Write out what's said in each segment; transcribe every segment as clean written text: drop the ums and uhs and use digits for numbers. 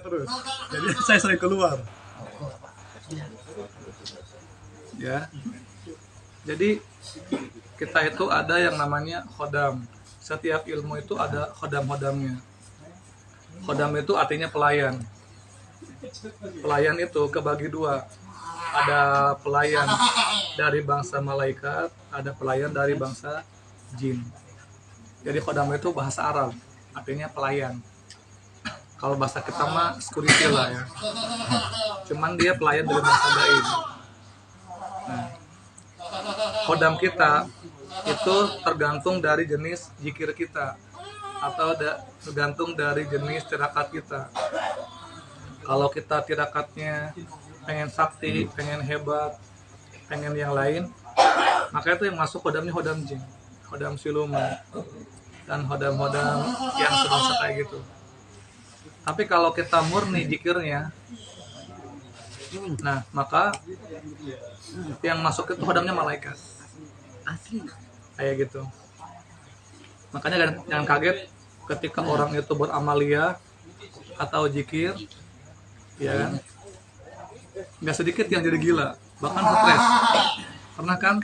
terus. Jadi saya sering keluar. Ya. Jadi kita itu ada yang namanya khodam. Setiap ilmu itu ada khodam-khodamnya. Khodam itu artinya pelayan. Pelayan itu kebagi dua. Ada pelayan dari bangsa malaikat, ada pelayan dari bangsa jin. Jadi khodam itu bahasa Arab, artinya pelayan. Kalau bahasa kita mah security lah ya. Cuman dia pelayan dari bangsa gaib. Nah, khodam kita itu tergantung dari jenis zikir kita atau tergantung dari jenis tirakat kita. Kalau kita tirakatnya pengen sakti, pengen hebat, pengen yang lain, maka itu yang masuk khodamnya khodam jin, khodam siluman, dan khodam-khodam yang sebangsa kayak gitu. Tapi kalau kita murni zikirnya, nah maka yang masuk itu khodamnya malaikat. Asli. Kayak gitu. Makanya jangan kaget ketika orang itu beramaliyah atau zikir, ya kan? Nggak sedikit yang jadi gila, bahkan stres. Pernah kan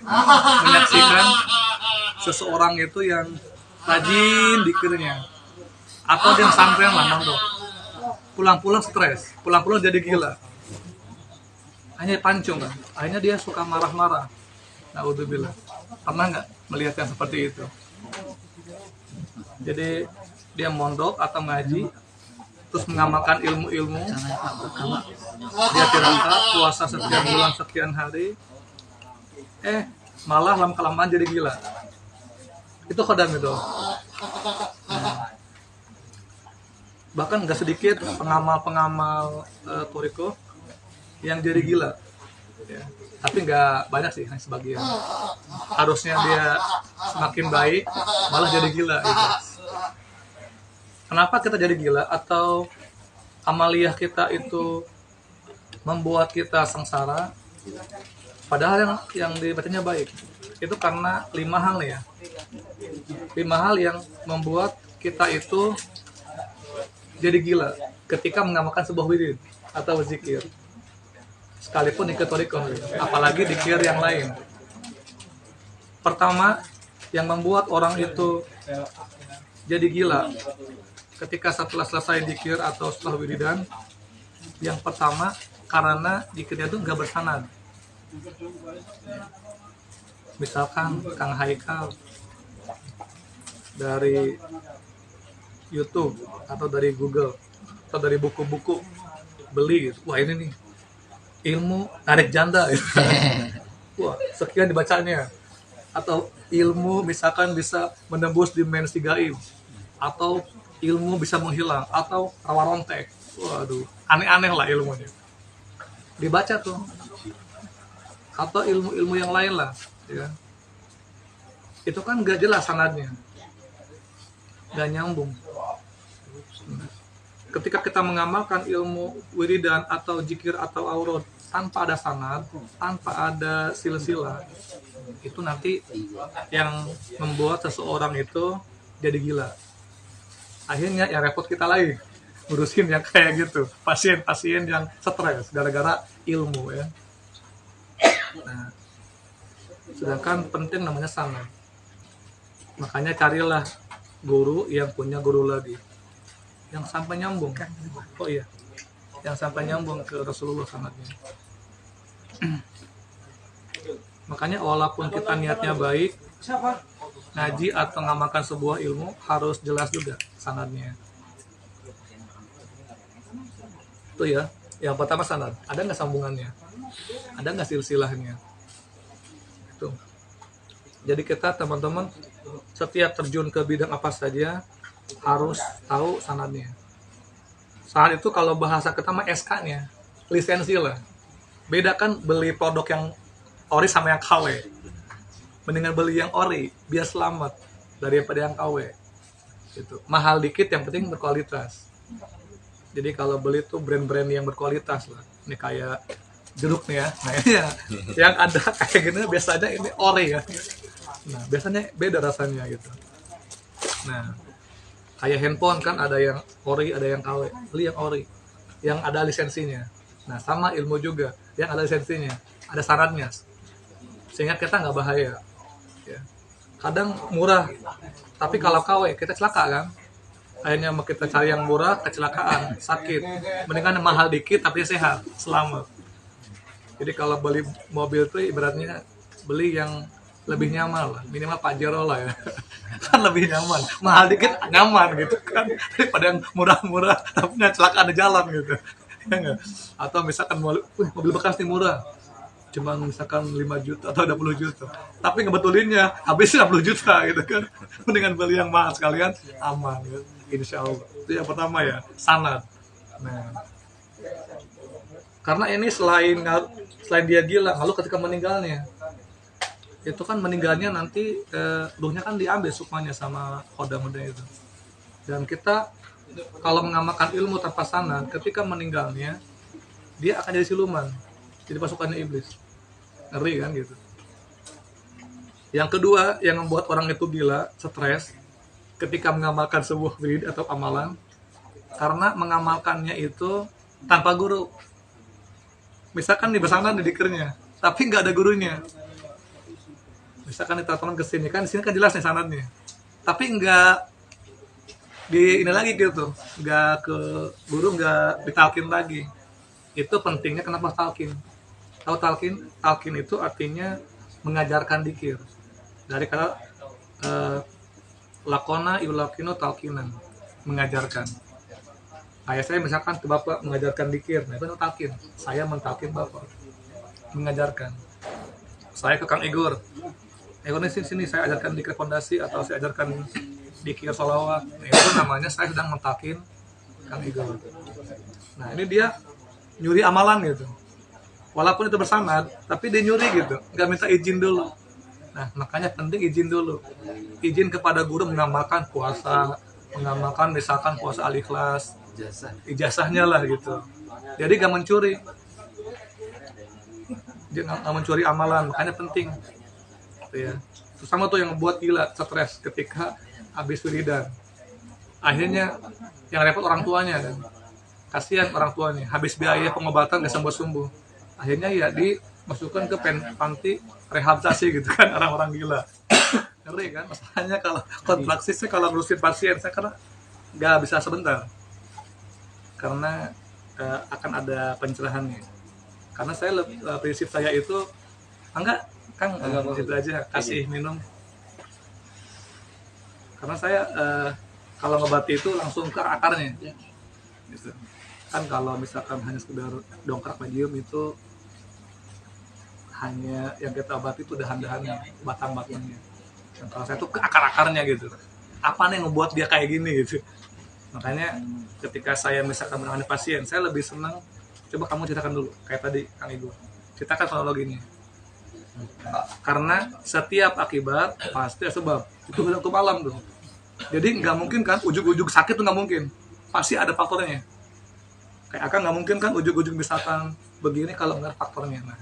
menyaksikan seseorang itu yang rajin zikirnya, atau dia pesantren lah mondok, pulang-pulang stres, pulang-pulang jadi gila, hanya pancung kan, akhirnya dia suka marah-marah. Naudzubillah. Pernah nggak melihat yang seperti itu? Jadi dia mondok atau ngaji, terus mengamalkan ilmu-ilmu, dia tirakat puasa sekian bulan sekian hari, malah lama-kelamaan jadi gila. Itu khodam itu. Nah, bahkan nggak sedikit pengamal-pengamal toriko yang jadi gila, ya. Tapi nggak banyak sih, hanya sebagian. Harusnya dia semakin baik, malah jadi gila gitu. Kenapa kita jadi gila? Atau amaliyah kita itu membuat kita sengsara, padahal yang dibacanya baik. Itu karena 5 hal ya. 5 hal yang membuat kita itu jadi gila ketika mengamalkan sebuah wirid atau zikir. Sekalipun ikut toriko, apalagi zikir yang lain. Pertama, yang membuat orang itu jadi gila ketika setelah selesai zikir atau setelah wiridan, yang pertama karena zikirnya itu nggak bersanad. Misalkan Kang Haikal dari YouTube atau dari Google atau dari buku-buku beli gitu. Wah ini nih ilmu tarik janda gitu. Wah sekian dibacanya. Atau ilmu misalkan bisa menembus dimensi gaib, atau ilmu bisa menghilang, atau rawa rontek. Waduh, aneh-aneh lah ilmunya. Dibaca tuh. Atau ilmu-ilmu yang lain lah, ya. Itu kan gak jelas sanadnya. Gak nyambung. Ketika kita mengamalkan ilmu wiridan atau zikir atau aurad tanpa ada sanad, tanpa ada silsilah, itu nanti yang membuat seseorang itu jadi gila. Akhirnya yang repot kita lagi ngurusin yang kayak gitu, pasien-pasien yang stres gara-gara ilmu ya. Nah, sedangkan penting namanya sanad. Makanya carilah guru yang punya guru lagi, yang sampai nyambung. Oh iya, yang sampai nyambung ke Rasulullah sanadnya. Makanya walaupun kita niatnya baik, ngaji atau ngamalkan sebuah ilmu harus jelas juga sanadnya. Itu ya, yang pertama sanad. Ada nggak sambungannya? Ada nggak silsilahnya? Itu. Jadi kita teman-teman setiap terjun ke bidang apa saja harus tahu sanadnya. Sanad itu kalau bahasa kita mah SK-nya, lisensi lah. Beda kan beli produk yang ori sama yang KW. Mendingan beli yang ori biar selamat daripada yang KW. Gitu. Mahal dikit yang penting berkualitas. Jadi kalau beli tuh brand-brand yang berkualitas lah. Ini kayak jeruk nih ya. Nah ini ya, yang ada kayak gini biasanya ini ori ya. Nah biasanya beda rasanya gitu. Nah kayak handphone kan ada yang ori, ada yang KW. Beli yang ori. yang ada lisensinya. Nah, sama ilmu juga yang ada lisensinya, ada syaratnya, sehingga kita nggak bahaya. Ya. Kadang murah, tapi kalau KW kita celaka kan. Akhirnya kita cari yang murah, kecelakaan, sakit. Mendingan yang mahal dikit tapi sehat, selamat. Jadi kalau beli mobil tuh ibaratnya beli yang lebih nyaman lah, minimal Pajero lah ya. Kan lebih nyaman, mahal dikit nyaman gitu kan, daripada yang murah-murah tapi kecelakaan di jalan gitu. Ya nggak? Atau misalkan mobil bekas nih murah, cuma misalkan 5 juta atau 20 juta, tapi ngebetulinnya habis 60 juta gitu kan. Mendingan beli yang mahal sekalian, aman gitu. Insya Allah. Itu yang pertama ya, sanad. Nah, karena ini selain dia gila, lalu ketika meninggalnya itu kan meninggalnya nanti ruhnya kan diambil sukmanya sama khoda-khoda itu. Dan kita kalau mengamalkan ilmu tanpa sanad, ketika meninggalnya dia akan jadi siluman, jadi pasukannya iblis. Ngeri kan gitu. Yang kedua yang membuat orang itu gila, stres ketika mengamalkan sebuah wirid atau amalan, karena mengamalkannya itu tanpa guru. Misalkan di pesantren didikirnya, tapi nggak ada gurunya. Misalkan ditelepon ke sini kan, di sini kan jelas nih sanadnya, tapi nggak di ini lagi gitu, nggak ke guru, nggak ditalkin lagi. Itu pentingnya kenapa talkin. Tahu talkin? Talkin itu artinya mengajarkan dikir. Dari kata lakona yulakinu talkinan, mengajarkan. Ayah saya misalkan ke bapak mengajarkan dikir, nah itu talkin. Saya mentalkin bapak, mengajarkan. Saya ke Kang Igor, Igor ini sini saya ajarkan dikir fondasi atau saya ajarkan dikir sholawat. Nah, itu namanya saya sedang mentalkin Kang Igor. Nah ini dia nyuri amalan gitu. Walaupun itu bersanad, tapi dia nyuri gitu, nggak minta izin dulu. Nah, makanya penting izin dulu. Izin kepada guru mengamalkan puasa, mengamalkan misalkan puasa al-ikhlas, ijazahnya lah gitu. Jadi gak mencuri. Dia gak mencuri amalan, makanya penting. Ya. Sama tuh yang buat gila, stres ketika habis wiridan. Akhirnya yang repot orang tuanya kan. Kasihan orang tuanya, habis biaya pengobatan gak sembuh-sembuh. Akhirnya ya dimasukkan ke panti rehabilitasi gitu kan, orang-orang gila. Ngeri kan, masalahnya kalau kontraksi sih kalau ngurusin pasien saya karena nggak bisa sebentar, karena akan ada pencerahannya. Karena saya prinsip saya itu enggak Kang, itu aja kasih minum. Karena saya kalau ngebati itu langsung ke akarnya gitu. Kan kalau misalkan hanya sekedar dongkrak medium itu hanya yang kita obati itu dahan-dahannya, batang-batangnya. Nah, kalau saya tuh ke akar-akarnya gitu. Apa nih yang ngebuat dia kayak gini gitu. Makanya ketika saya misalkan menangani pasien, saya lebih senang coba kamu ceritakan dulu, kayak tadi Kang Ibu. Ceritakan kronologinya. Karena setiap akibat pasti ada sebab. Itu satu malam tuh. Jadi nggak mungkin kan ujung-ujung sakit tuh nggak mungkin. Pasti ada faktornya. Kayak akan nggak mungkin kan ujung-ujung misalkan begini kalau nggak faktornya. Nah,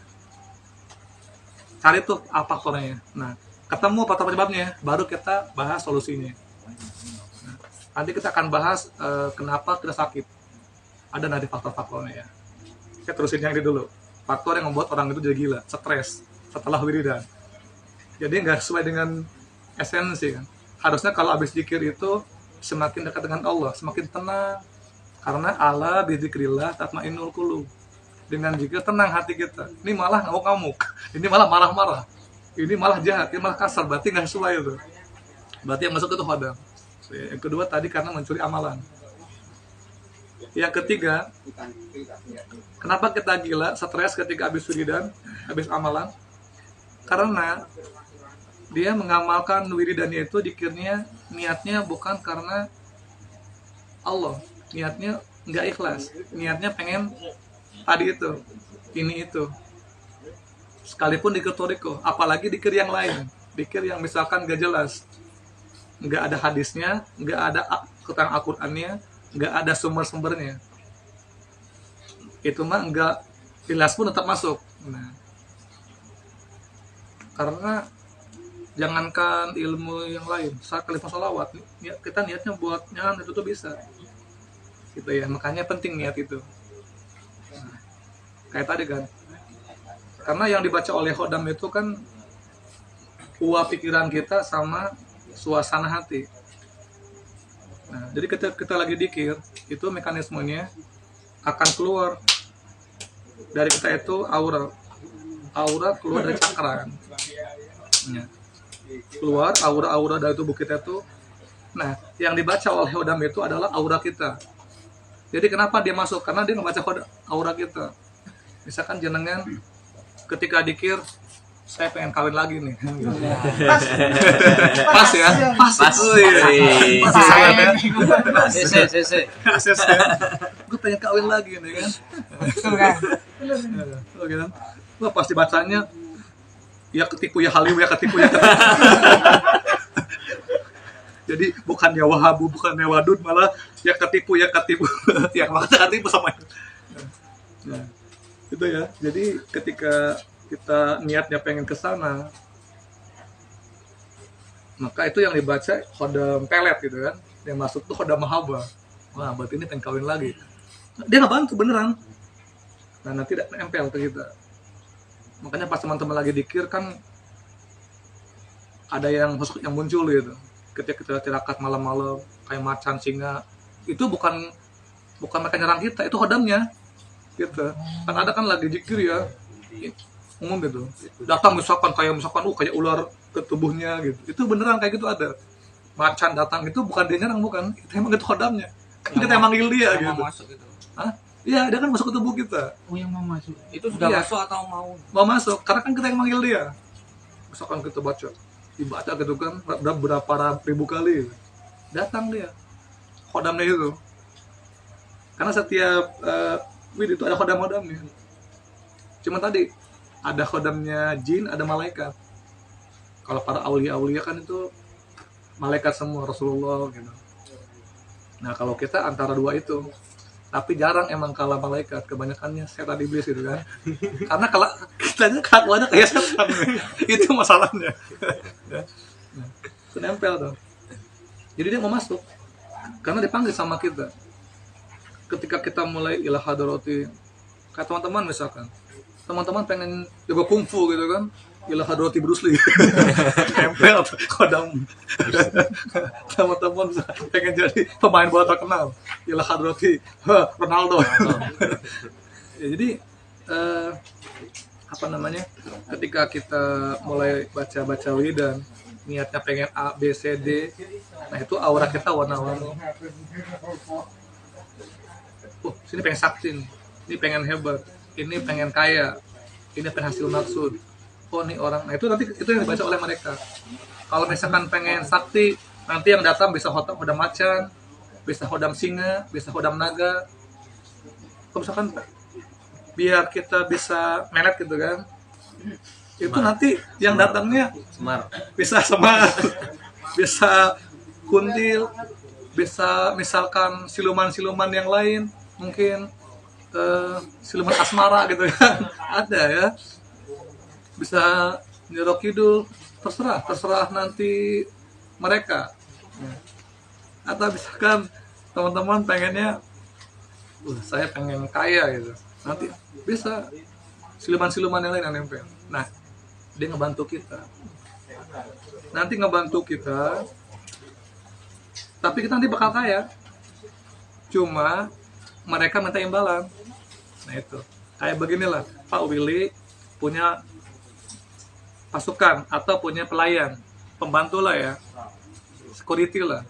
cari tuh apa faktornya. Nah, ketemu faktor penyebabnya, baru kita bahas solusinya. Nah, nanti kita akan bahas kenapa kita sakit. Ada nanti faktor-faktornya ya. Saya terusin yang ini dulu. Faktor yang membuat orang itu jadi gila, stres setelah wiridan. Jadi nggak sesuai dengan esensi kan. Harusnya kalau habis zikir itu semakin dekat dengan Allah, semakin tenang. Karena Allah bizikrillah tatmainnul qulub. Dengan zikir tenang hati kita. Ini malah ngamuk-ngamuk, ini malah marah-marah, ini malah jahat, ini malah kasar, berarti nggak sesuai itu. Berarti yang masuk itu khodam. Yang kedua tadi karena mencuri amalan. Yang ketiga, kenapa kita gila, stres ketika habis wiridan, habis amalan? Karena dia mengamalkan wiridannya itu dikirnya niatnya bukan karena Allah, niatnya nggak ikhlas, niatnya pengen tadi itu, ini itu. Sekalipun dikir toriko, apalagi dikir yang lain, dikir yang misalkan gak jelas, nggak ada hadisnya, nggak ada keterangan Al-Qur'annya, nggak ada sumber-sumbernya, itu mah nggak jelas pun tetap masuk. Nah, karena jangankan ilmu yang lain, saat kalimat sholawat, kita niatnya buat nyaman itu tuh bisa, gitu ya. Makanya penting niat itu. kayak tadi kan, karena yang dibaca oleh khodam itu kan uap pikiran kita sama suasana hati. Nah, jadi ketika kita lagi dikir, itu mekanismenya akan keluar dari kita itu aura keluar dari cakra kan. Ya. Keluar aura dari tubuh kita itu. Nah, yang dibaca oleh khodam itu adalah aura kita. Jadi kenapa dia masuk? Karena dia ngebaca aura kita. Misalkan jenengan ketika dikir, saya pengen kawin lagi nih. Pas ya? Pas. Gue pengen kawin lagi nih kan. Wah, pasti bacanya ya ketipu ya Halim ya ketipu ya ketipu. Jadi bukannya Wahabu, bukannya Wadud, malah ya ketipu yang maksudnya ketipu sama itu. Nah, itu ya. Jadi ketika kita niatnya pengen ke sana, maka itu yang dibaca khodam pelet gitu kan. Yang masuk tuh khodam mahaba. Wah, berarti ini pengen kawin lagi. Dia nggak bantu beneran. Nah, nanti nempel ke kita. Makanya pas teman-teman lagi dikir kan ada yang muncul gitu. Ketika kita tirakat malam-malam kayak macan, singa, itu bukan mereka nyerang kita, itu khodamnya gitu. Kan ada kan lagi zikir ya umum gitu, datang misalkan kayak ular ke tubuhnya gitu, itu beneran kayak gitu ada macan datang, itu bukan dia nyerang, bukan, itu emang itu khodamnya, kan kita emang manggil dia gitu. Mau masuk gitu. Hah? Iya, dia kan masuk ke tubuh kita. Oh, yang mau masuk itu sudah masuk atau mau masuk, karena kan kita yang manggil dia. Misalkan kita dibaca gitu kan berapa ribu kali, datang dia khodamnya itu. Karena setiap itu ada khodam-khodamnya. Cuma tadi ada khodamnya jin, ada malaikat. Kalau para aulia kan itu malaikat semua, Rasulullah gitu. Nah, kalau kita antara dua itu, tapi jarang emang kalah malaikat, kebanyakannya setan iblis gitu kan. Karena kalau kitanya kelakuannya kayak setan, itu masalahnya. Nah, itu nempel tuh. Jadi dia mau masuk karena dipanggil sama kita. Ketika kita mulai ila hadarati, kayak teman-teman misalkan, teman-teman pengen jago kungfu gitu kan, ila hadarati Bruce Lee, nempel khodam. Teman-teman pengen jadi pemain bola terkenal, ila hadarati Ronaldo. Ya, jadi ketika kita mulai baca wiridan, niatnya pengen A, B, C, D, nah itu aura kita warna-warni. Sini pengen sakti nih, ini pengen hebat, ini pengen kaya, ini pengen hasil maksud. Oh, nih orang, nah itu nanti itu yang dibaca oleh mereka. Kalau misalkan pengen sakti, nanti yang datang bisa hodam macan, bisa hodam singa, bisa hodam naga. Kalau misalkan biar kita bisa melet gitu kan, itu semar. Nanti yang datangnya bisa semar, bisa kuntil, bisa misalkan siluman-siluman yang lain, mungkin siluman asmara gitu kan, ada ya, bisa Nyiro Kidul, terserah nanti mereka. Atau misalkan teman-teman pengennya, saya pengen kaya gitu, nanti bisa siluman-siluman yang lain yang nempel. Nah, dia ngebantu kita, tapi kita nanti bakal kaya, cuma mereka minta imbalan. Nah itu, kayak beginilah, Pak Willy punya pasukan atau punya pelayan, pembantu lah ya, security lah.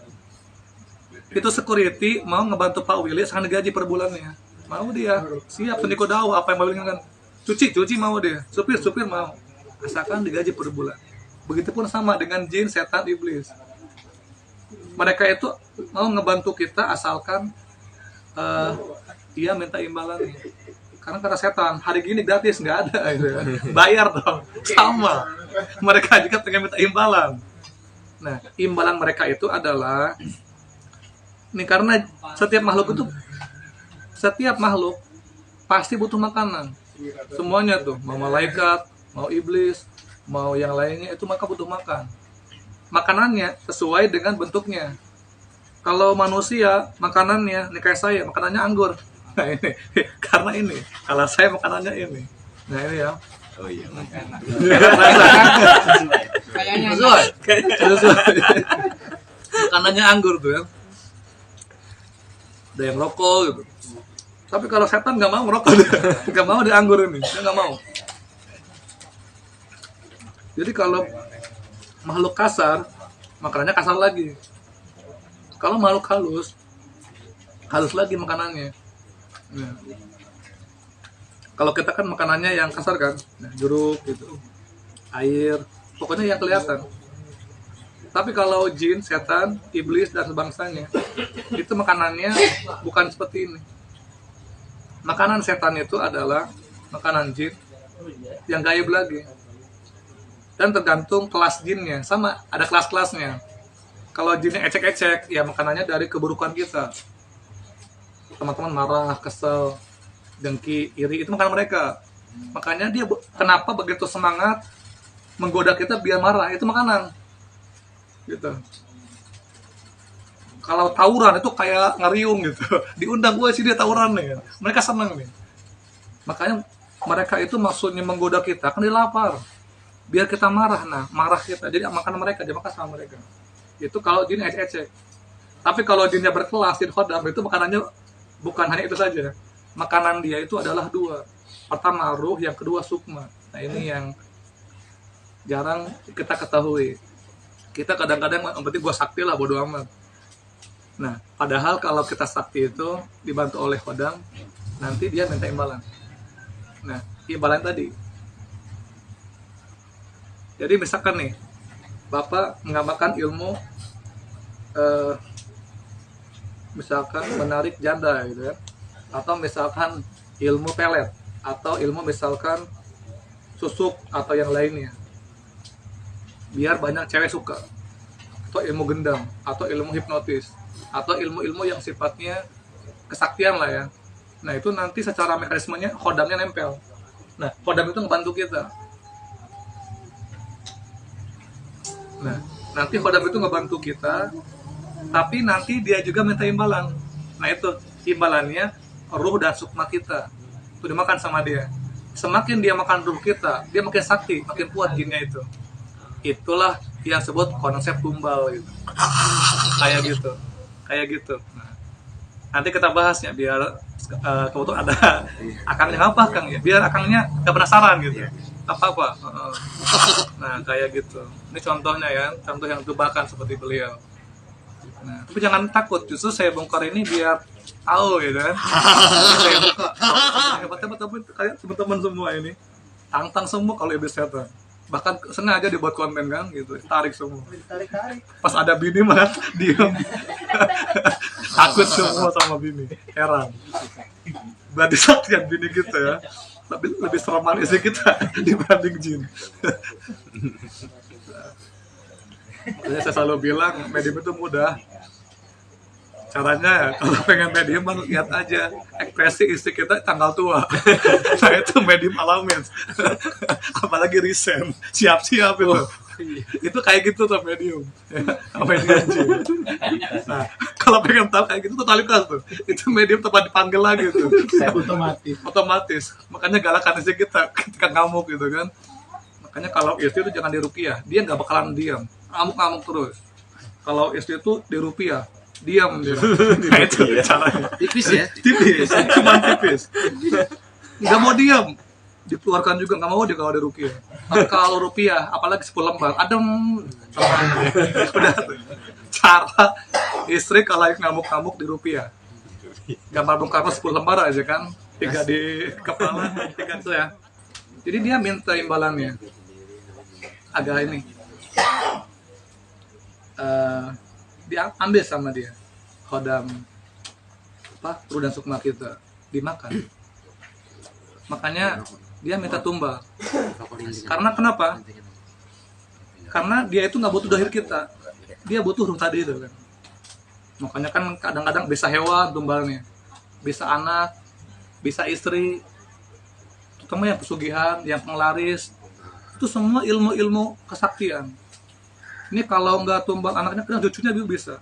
Itu security mau ngebantu Pak Willy, sekarang digaji per bulannya. Mau dia, siap, sendiko dakwah, apa yang mau kan. Cuci mau dia, supir mau, asalkan digaji per bulan. Begitupun sama dengan jin, setan, iblis. Mereka itu mau ngebantu kita asalkan dia minta imbalannya. Karena setan hari gini gratis nggak ada gitu. Bayar dong, sama. Mereka juga pengen minta imbalan. Nah, imbalan mereka itu adalah ini, karena setiap makhluk pasti butuh makanan. Semuanya tuh, mau malaikat, mau iblis, mau yang lainnya, itu maka butuh makan. Makanannya sesuai dengan bentuknya. Kalau manusia makanannya, nih kayak saya, makanannya anggur. Nah ini, karena ini, kalau saya makanannya ini. Nah ini ya. Oh iya. Kayaknya Sesuai. Makanannya anggur tuh ya. Ada yang rokok gitu. Tapi kalau setan nggak mau ngerokok, nggak mau di anggur ini, dia nggak mau. Jadi kalau makhluk kasar, makanannya kasar lagi. Kalau makhluk halus, halus lagi makanannya. Nah. Kalau kita kan makanannya yang kasar kan, nah, jeruk gitu, air, pokoknya yang kelihatan. Tapi kalau jin, setan, iblis dan sebangsanya, itu makanannya bukan seperti ini. Makanan setan itu adalah makanan jin yang gaib lagi. Dan tergantung kelas jinnya, sama ada kelas-kelasnya. Kalau jinnya ecek-ecek, ya makanannya dari keburukan kita. Teman-teman marah, kesel, dengki, iri, itu makanan mereka. Makanya dia kenapa begitu semangat menggoda kita biar marah, itu makanan. Gitu. Kalau tawuran itu kayak ngeriung gitu. Diundang gue sih dia tawuran nih. Mereka seneng nih. Makanya mereka itu maksudnya menggoda kita, kan dia lapar. Biar kita marah, nah marah kita. Jadi makan mereka, dia makan sama mereka. Itu kalau jin ecek-ecek. Tapi kalau jinnya berkelas, jin khodam, itu makanannya bukan hanya itu saja. Makanan dia itu adalah dua. Pertama ruh, yang kedua sukma. Nah ini yang jarang kita ketahui. Kita kadang-kadang, yang penting gue sakti lah, bodo amat. Nah, padahal kalau kita sakti itu dibantu oleh khodam, nanti dia minta imbalan. Nah, imbalan tadi. Jadi misalkan nih, Bapak mengamalkan ilmu, misalkan menarik janda gitu ya, atau misalkan ilmu pelet, atau ilmu misalkan susuk atau yang lainnya, biar banyak cewek suka, atau ilmu gendam, atau ilmu hipnotis, atau ilmu-ilmu yang sifatnya kesaktian lah ya. Nah itu nanti secara mekanismenya khodamnya nempel. Nah khodam itu ngebantu kita. Nah nanti khodam itu ngebantu kita, tapi nanti dia juga minta imbalan. Nah itu imbalannya ruh dan sukma kita itu dimakan sama dia. Semakin dia makan ruh kita, dia makin sakti, makin kuat jinnya itu. Itulah yang sebut konsep tumbal gitu. Kayak gitu. Nah, nanti kita bahasnya biar tuh ada akangnya apa Kang ya, biar akangnya gak penasaran gitu. Apa. Nah kayak gitu. Ini contohnya ya, contoh yang tebakan seperti beliau. Nah, tapi jangan takut, justru saya bongkar ini biar tahu gitu kan. Saya buka hebat-hebat kayak teman-teman semua ini. Tantang semua kalau iblis setan. Bahkan sengaja dibuat konten kan gitu, tarik semua. Pas ada bini malah diam. Takut semua sama bini, heran. Berarti saktian bini kita ya, lebih serem istri kita dibanding jin. Makanya saya selalu bilang medium itu mudah. Caranya kalau pengen medium, lihat aja ekspresi istri kita tanggal tua. Saya itu medium alamin. Apalagi recent, siap-siap itu. Itu kayak gitu tuh medium. Medium jin. Nah, kalau pengen tahu kayak gitu tuh talikas tuh. Itu medium tempat dipanggil lagi tuh. Otomatis. Makanya galakan istri kita ketika ngamuk gitu kan. Makanya kalau istri itu jangan diruqyah, dia nggak bakalan diam. Ngamuk-ngamuk terus. Kalau istri itu diruqyah, diam dia. Nah itu caranya. tipis ya. Tipis, cuma tipis. Nggak mau diam, dikeluarkan juga nggak mau dia kalau diruqyah. Tapi kalau rupiah, apalagi 10 lembar, adem. Udah tuh. Cara istri kalau ngamuk-ngamuk di rupiah. Gambar Bung Karno 10 lembar aja kan, 3 di kepala, 3 itu ya. Jadi dia minta imbalannya. Agak ini. Diambil sama dia khodam ruh dan sukma kita, dimakan. Makanya dia minta tumbal. Karena kenapa? Karena dia itu nggak butuh dohir kita, dia butuh ruh tadi itu kan. Makanya kan kadang-kadang bisa hewan tumbalnya, bisa anak, bisa istri, terutama yang pesugihan, yang penglaris, itu semua ilmu-ilmu kesaktian. Ini kalau nggak tumbal anaknya, kan cucunya bisa.